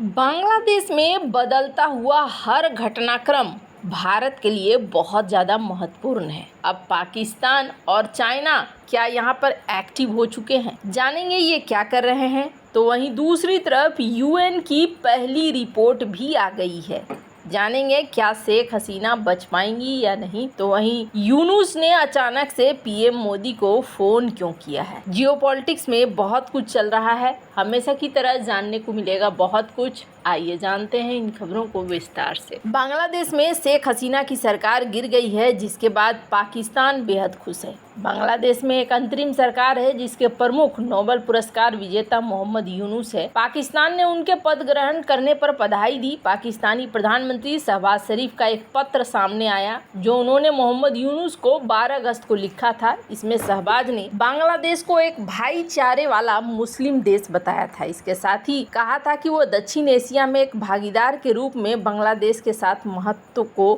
बांग्लादेश में बदलता हुआ हर घटनाक्रम भारत के लिए बहुत ज़्यादा महत्वपूर्ण है। अब पाकिस्तान और चाइना क्या यहाँ पर एक्टिव हो चुके हैं, जानेंगे ये क्या कर रहे हैं। तो वहीं दूसरी तरफ यूएन की पहली रिपोर्ट भी आ गई है, जानेंगे क्या शेख हसीना बच पाएंगी या नहीं। तो वहीं यूनुस ने अचानक से पीएम मोदी को फोन क्यों किया है। जियोपॉलिटिक्स में बहुत कुछ चल रहा है, हमेशा की तरह जानने को मिलेगा बहुत कुछ। आइए जानते हैं इन खबरों को विस्तार से। बांग्लादेश में शेख हसीना की सरकार गिर गई है, जिसके बाद पाकिस्तान बेहद खुश है। बांग्लादेश में एक अंतरिम सरकार है जिसके प्रमुख नोबेल पुरस्कार विजेता मोहम्मद यूनुस है। पाकिस्तान ने उनके पद ग्रहण करने पर बधाई दी। पाकिस्तानी प्रधानमंत्री शहबाज शरीफ का एक पत्र सामने आया जो उन्होंने मोहम्मद यूनुस को 12 अगस्त को लिखा था। इसमें शहबाज ने बांग्लादेश को एक भाईचारे वाला मुस्लिम देश बताया था। इसके साथ ही कहा था कि वो दक्षिण एशिया में एक भागीदार के रूप में बांग्लादेश के साथ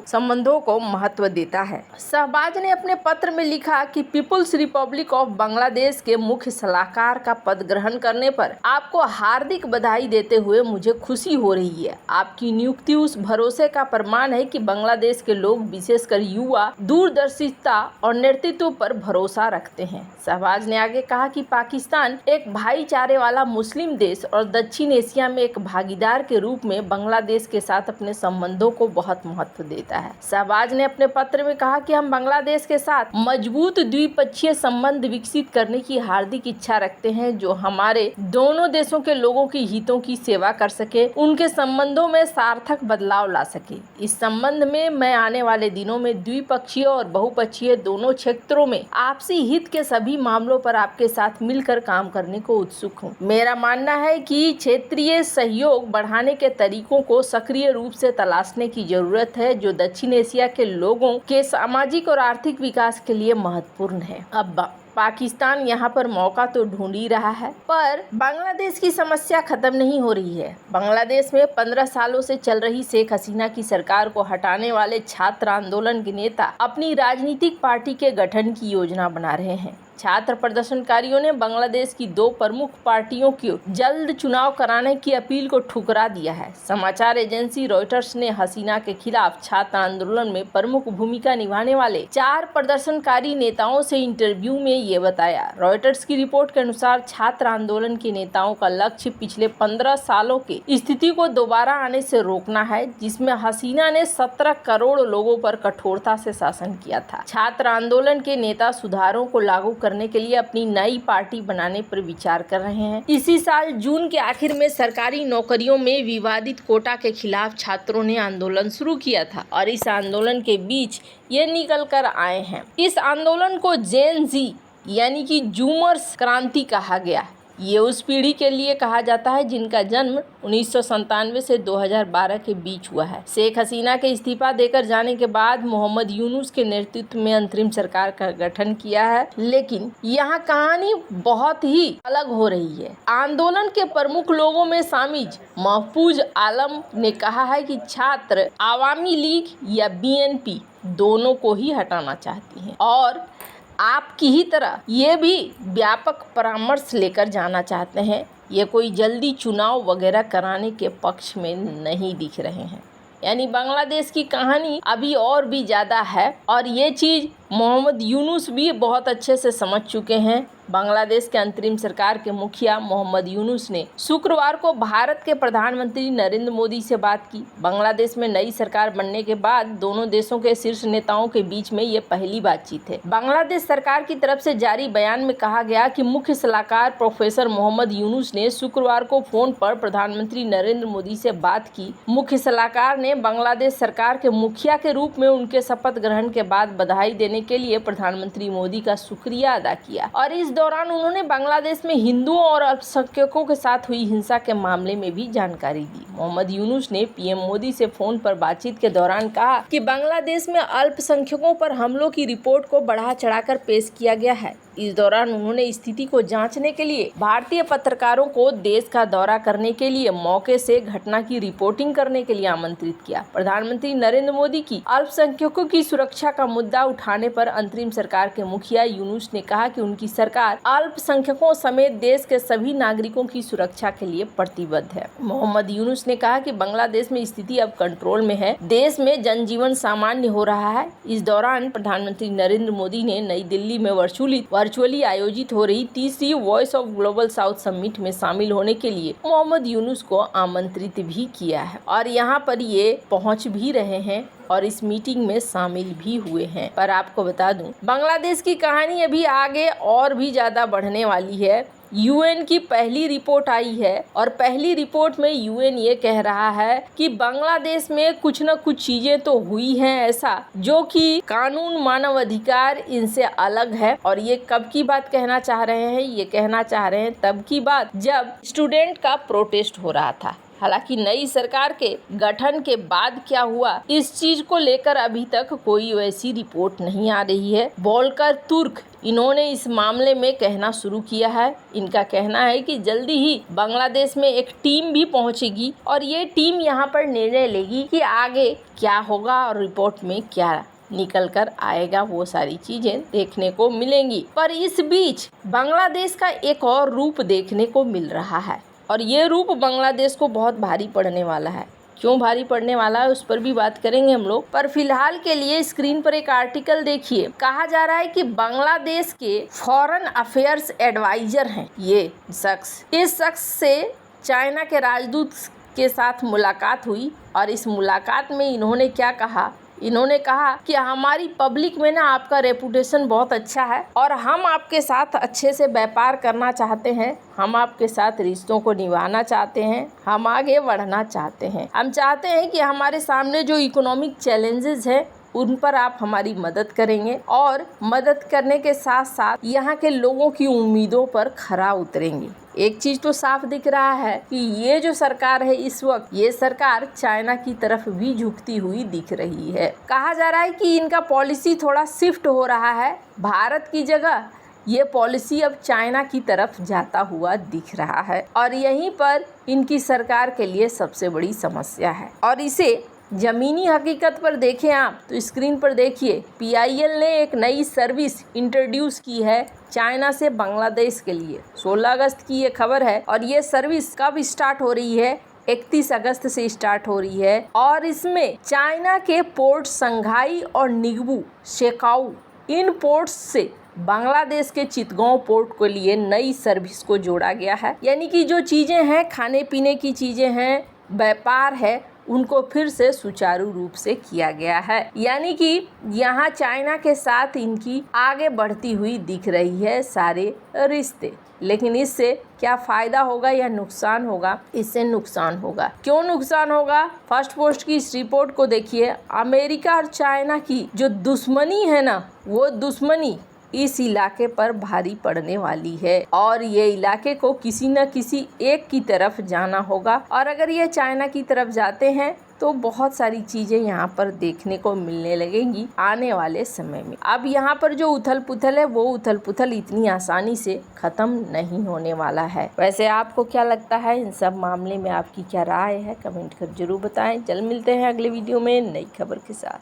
संबंधों को महत्व देता है। शहबाज ने अपने पत्र में लिखा कि पीपुल्स रिपब्लिक ऑफ बांग्लादेश के मुख्य सलाहकार का पद ग्रहण करने पर आपको हार्दिक बधाई देते हुए मुझे खुशी हो रही है। आपकी नियुक्ति उस भरोसे का प्रमाण है कि बांग्लादेश के लोग, विशेषकर युवा, दूरदर्शिता और नेतृत्व पर भरोसा रखते हैं। शहबाज ने आगे कहा कि पाकिस्तान एक भाईचारे वाला मुस्लिम देश और दक्षिण एशिया में एक भागीदार के रूप में बांग्लादेश के साथ अपने संबंधों को बहुत महत्व देता है। शहबाज ने अपने पत्र में कहा कि हम बांग्लादेश के साथ मजबूत द्विपक्षीय संबंध विकसित करने की हार्दिक इच्छा रखते हैं जो हमारे दोनों देशों के लोगों की हितों की सेवा कर सके, उनके संबंधों में सार्थक बदलाव ला सके। इस संबंध में मैं आने वाले दिनों में द्विपक्षीय और बहुपक्षीय दोनों क्षेत्रों में आपसी हित के सभी मामलों पर आपके साथ मिलकर काम करने को उत्सुक हूँ। मेरा मानना है कि क्षेत्रीय सहयोग बढ़ाने के तरीकों को सक्रिय रूप से तलाशने की जरूरत है जो दक्षिण एशिया के लोगों के सामाजिक और आर्थिक विकास के लिए महत्वपूर्ण है। अब पाकिस्तान यहाँ पर मौका तो ढूंढ ही रहा है, पर बांग्लादेश की समस्या खत्म नहीं हो रही है। बांग्लादेश में 15 सालों से चल रही शेख हसीना की सरकार को हटाने वाले छात्र आंदोलन के नेता अपनी राजनीतिक पार्टी के गठन की योजना बना रहे हैं। छात्र प्रदर्शनकारियों ने बांग्लादेश की 2 प्रमुख पार्टियों की जल्द चुनाव कराने की अपील को ठुकरा दिया है। समाचार एजेंसी रॉयटर्स ने हसीना के खिलाफ छात्र आंदोलन में प्रमुख भूमिका निभाने वाले 4 प्रदर्शनकारी नेताओं से इंटरव्यू में ये बताया। रॉयटर्स की रिपोर्ट के अनुसार छात्र आंदोलन के नेताओं का लक्ष्य पिछले 15 सालों के स्थिति को दोबारा आने से रोकना है, जिसमें हसीना ने 17 करोड़ लोगों पर कठोरता से शासन किया था। छात्र आंदोलन के नेता सुधारों को लागू करने के लिए अपनी नई पार्टी बनाने पर विचार कर रहे हैं। इसी साल जून के आखिर में सरकारी नौकरियों में विवादित कोटा के खिलाफ छात्रों ने आंदोलन शुरू किया था और इस आंदोलन के बीच ये निकल कर आए हैं। इस आंदोलन को जेन जी यानी कि जूमर्स क्रांति कहा गया। ये उस पीढ़ी के लिए कहा जाता है जिनका जन्म 1997 से 2012 के बीच हुआ है। शेख हसीना के इस्तीफा देकर जाने के बाद मोहम्मद यूनुस के नेतृत्व में अंतरिम सरकार का गठन किया है, लेकिन यहाँ कहानी बहुत ही अलग हो रही है। आंदोलन के प्रमुख लोगों में शामिल महफूज आलम ने कहा है कि छात्र आवामी लीग या बीएनपी दोनों को ही हटाना चाहती हैं और आपकी ही तरह ये भी व्यापक परामर्श लेकर जाना चाहते हैं। ये कोई जल्दी चुनाव वगैरह कराने के पक्ष में नहीं दिख रहे हैं। यानी बांग्लादेश की कहानी अभी और भी ज़्यादा है और ये चीज़ मोहम्मद यूनुस भी बहुत अच्छे से समझ चुके हैं। बांग्लादेश के अंतरिम सरकार के मुखिया मोहम्मद यूनुस ने शुक्रवार को भारत के प्रधानमंत्री नरेंद्र मोदी से बात की। बांग्लादेश में नई सरकार बनने के बाद दोनों देशों के शीर्ष नेताओं के बीच में ये पहली बातचीत है। बांग्लादेश सरकार की तरफ से जारी बयान में कहा गया कि मुख्य सलाहकार प्रोफेसर मोहम्मद यूनुस ने शुक्रवार को फोन पर प्रधानमंत्री नरेंद्र मोदी से बात की। मुख्य सलाहकार ने बांग्लादेश सरकार के मुखिया के रूप में उनके शपथ ग्रहण के बाद बधाई देने के लिए प्रधानमंत्री मोदी का शुक्रिया अदा किया और इस दौरान उन्होंने बांग्लादेश में हिंदुओं और अल्पसंख्यकों के साथ हुई हिंसा के मामले में भी जानकारी दी। मोहम्मद यूनुस ने पीएम मोदी से फोन पर बातचीत के दौरान कहा कि बांग्लादेश में अल्पसंख्यकों पर हमलों की रिपोर्ट को बढ़ा चढ़ाकर पेश किया गया है। इस दौरान उन्होंने स्थिति को जांचने के लिए भारतीय पत्रकारों को देश का दौरा करने के लिए मौके से घटना की रिपोर्टिंग करने के लिए आमंत्रित किया। प्रधानमंत्री नरेंद्र मोदी की अल्पसंख्यकों की सुरक्षा का मुद्दा उठाने पर अंतरिम सरकार के मुखिया यूनुस ने कहा कि उनकी सरकार अल्पसंख्यकों समेत देश के सभी नागरिकों की सुरक्षा के लिए प्रतिबद्ध है। मोहम्मद यूनुस ने कहा कि बांग्लादेश में स्थिति अब कंट्रोल में है, देश में जनजीवन सामान्य हो रहा है। इस दौरान प्रधानमंत्री नरेंद्र मोदी ने नई दिल्ली में वर्चुअली आयोजित हो रही तीसरी voice of global south summit में शामिल होने के लिए मोहम्मद यूनुस को आमंत्रित भी किया है और यहाँ पर ये पहुँच भी रहे हैं और इस मीटिंग में शामिल भी हुए हैं। पर आपको बता दूं, बांग्लादेश की कहानी अभी आगे और भी ज्यादा बढ़ने वाली है। यूएन की पहली रिपोर्ट आई है और पहली रिपोर्ट में यूएन ये कह रहा है कि बांग्लादेश में कुछ न कुछ चीजें तो हुई हैं ऐसा जो कि कानून मानव अधिकार इनसे अलग है। और ये कब की बात कहना चाह रहे हैं? ये कहना चाह रहे हैं तब की बात जब स्टूडेंट का प्रोटेस्ट हो रहा था। हालांकि नई सरकार के गठन के बाद क्या हुआ इस चीज को लेकर अभी तक कोई वैसी रिपोर्ट नहीं आ रही है। वोल्कर तुर्क इन्होंने इस मामले में कहना शुरू किया है। इनका कहना है कि जल्दी ही बांग्लादेश में एक टीम भी पहुंचेगी और ये टीम यहाँ पर निर्णय लेगी कि आगे क्या होगा और रिपोर्ट में क्या निकल कर आएगा। वो सारी चीजें देखने को मिलेंगी। पर इस बीच बांग्लादेश का एक और रूप देखने को मिल रहा है और ये रूप बांग्लादेश को बहुत भारी पड़ने वाला है। क्यों भारी पड़ने वाला है उस पर भी बात करेंगे हम लोग। पर फिलहाल के लिए स्क्रीन पर एक आर्टिकल देखिए। कहा जा रहा है कि बांग्लादेश के फॉरेन अफेयर्स एडवाइजर हैं ये शख्स। इस शख्स से चाइना के राजदूत के साथ मुलाकात हुई और इस मुलाकात में इन्होंने क्या कहा? इन्होंने कहा कि हमारी पब्लिक में ना आपका रेपुटेशन बहुत अच्छा है और हम आपके साथ अच्छे से व्यापार करना चाहते हैं, हम आपके साथ रिश्तों को निभाना चाहते हैं, हम आगे बढ़ना चाहते हैं। हम चाहते हैं कि हमारे सामने जो इकोनॉमिक चैलेंजेस हैं उन पर आप हमारी मदद करेंगे और मदद करने के साथ साथ यहाँ के लोगों की उम्मीदों पर खरा उतरेंगे। एक चीज तो साफ दिख रहा है कि ये जो सरकार है इस वक्त ये सरकार चाइना की तरफ भी झुकती हुई दिख रही है। कहा जा रहा है कि इनका पॉलिसी थोड़ा शिफ्ट हो रहा है। भारत की जगह ये पॉलिसी अब चाइना की तरफ जाता हुआ दिख रहा है और यहीं पर इनकी सरकार के लिए सबसे बड़ी समस्या है। और इसे जमीनी हकीकत पर देखें आप तो स्क्रीन पर देखिए, PIL ने एक नई सर्विस इंट्रोड्यूस की है चाइना से बांग्लादेश के लिए। 16 अगस्त की ये खबर है और ये सर्विस कब स्टार्ट हो रही है? 31 अगस्त से स्टार्ट हो रही है और इसमें चाइना के पोर्ट संघाई और निगबू शेकाऊ इन पोर्ट्स से बांग्लादेश के चितगांव पोर्ट के लिए नई सर्विस को जोड़ा गया है। यानी कि जो चीज़ें हैं, खाने पीने की चीज़ें हैं, व्यापार है, उनको फिर से सुचारू रूप से किया गया है। यानी कि यहाँ चाइना के साथ इनकी आगे बढ़ती हुई दिख रही है सारे रिश्ते। लेकिन इससे क्या फ़ायदा होगा या नुकसान होगा? इससे नुकसान होगा। क्यों नुकसान होगा? फर्स्ट पोस्ट की इस रिपोर्ट को देखिए। अमेरिका और चाइना की जो दुश्मनी है ना, वो दुश्मनी इस इलाके पर भारी पड़ने वाली है और ये इलाके को किसी न किसी एक की तरफ जाना होगा। और अगर ये चाइना की तरफ जाते हैं तो बहुत सारी चीज़ें यहाँ पर देखने को मिलने लगेंगी आने वाले समय में। अब यहाँ पर जो उथल पुथल है वो उथल पुथल इतनी आसानी से ख़त्म नहीं होने वाला है। वैसे आपको क्या लगता है इन सब मामले में? आपकी क्या राय है? कमेंट कर जरूर बताएं। जल्द मिलते हैं अगले वीडियो में नई खबर के साथ।